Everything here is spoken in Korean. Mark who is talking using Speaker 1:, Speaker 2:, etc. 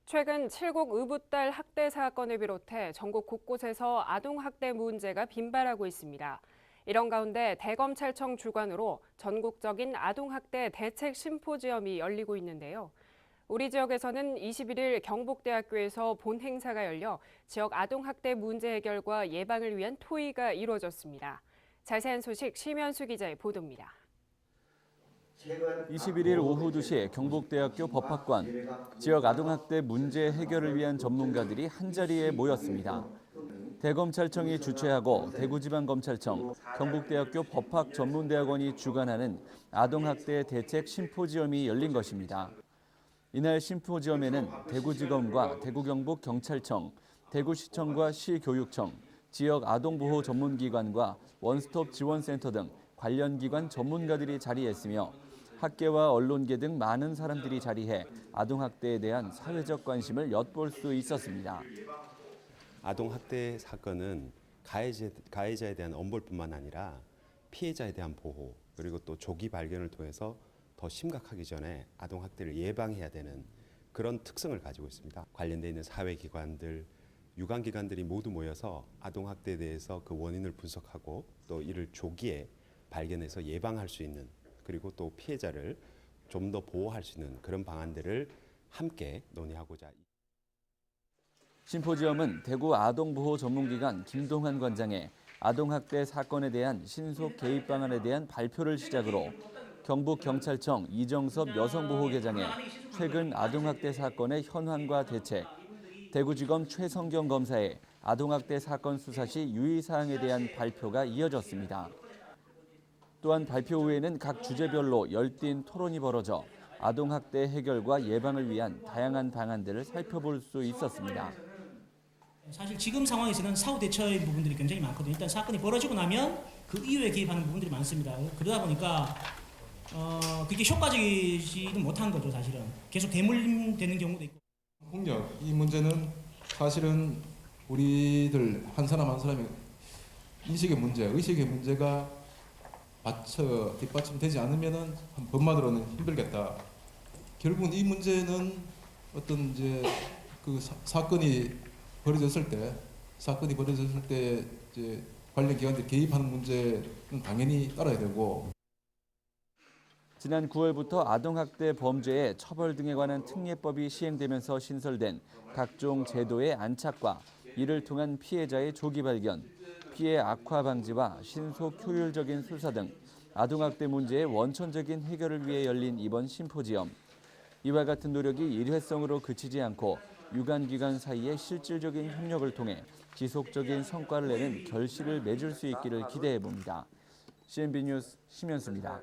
Speaker 1: 최근 칠곡 의붓딸 학대 사건을 비롯해 전국 곳곳에서 아동학대 문제가 빈발하고 있습니다. 이런 가운데 대검찰청 주관으로 전국적인 아동학대 대책 심포지엄이 열리고 있는데요. 우리 지역에서는 21일 경북대학교에서 본 행사가 열려 지역 아동학대 문제 해결과 예방을 위한 토의가 이루어졌습니다. 자세한 소식 심현수 기자의 보도입니다.
Speaker 2: 21일 오후 2시 경북대학교 법학관, 지역 아동학대 문제 해결을 위한 전문가들이 한자리에 모였습니다. 대검찰청이 주최하고 대구지방검찰청, 경북대학교 법학전문대학원이 주관하는 아동학대 대책 심포지엄이 열린 것입니다. 이날 심포지엄에는 대구지검과 대구경북경찰청, 대구시청과 시교육청, 지역 아동보호 전문기관과 원스톱 지원센터 등 관련 기관 전문가들이 자리했으며 학계와 언론계 등 많은 사람들이 자리해 아동학대에 대한 사회적 관심을 엿볼 수 있었습니다.
Speaker 3: 아동학대 사건은 가해자에 대한 엄벌뿐만 아니라 피해자에 대한 보호, 그리고 또 조기 발견을 통해서 더 심각하기 전에 아동학대를 예방해야 되는 그런 특성을 가지고 있습니다. 관련되어 있는 사회기관들, 유관기관들이 모두 모여서 아동학대에 대해서 그 원인을 분석하고 또 이를 조기에 발견해서 예방할 수 있는, 그리고 또 피해자를 좀 더 보호할 수 있는 그런 방안들을 함께 논의하고자.
Speaker 2: 심포지엄은 대구 아동보호 전문기관 김동환 관장의 아동학대 사건에 대한 신속 개입 방안에 대한 발표를 시작으로 경북경찰청 이정섭 여성보호계장의 최근 아동학대 사건의 현황과 대책, 대구지검 최성경 검사의 아동학대 사건 수사 시 유의사항에 대한 발표가 이어졌습니다. 또한 발표 후에는 각 주제별로 열띤 토론이 벌어져 아동학대 해결과 예방을 위한 다양한 방안들을 살펴볼 수 있었습니다.
Speaker 4: 사실 지금 상황에서는 사후 대처의 부분들이 굉장히 많거든요. 일단 사건이 벌어지고 나면 그 이후에 개입하는 부분들이 많습니다. 그러다 보니까 그게 효과적이지는 못한 거죠, 사실은. 계속 대물림되는 경우도 있고.
Speaker 5: 폭력, 이 문제는 사실은 우리들 한 사람 한 사람의 의식의 문제가 뒷받침되지 않으면은 법만으로는 힘들겠다. 결국은 이 문제는 어떤 이제 그 사건이 벌어졌을 때 이제 관련 기관들이 개입하는 문제는 당연히 따라야 되고.
Speaker 2: 지난 9월부터 아동학대 범죄의 처벌 등에 관한 특례법이 시행되면서 신설된 각종 제도의 안착과 이를 통한 피해자의 조기 발견, 피해 악화 방지와 신속 효율적인 수사 등 아동학대 문제의 원천적인 해결을 위해 열린 이번 심포지엄. 이와 같은 노력이 일회성으로 그치지 않고 유관기관 사이의 실질적인 협력을 통해 지속적인 성과를 내는 결실을 맺을 수 있기를 기대해 봅니다. CNB 뉴스 심현수입니다.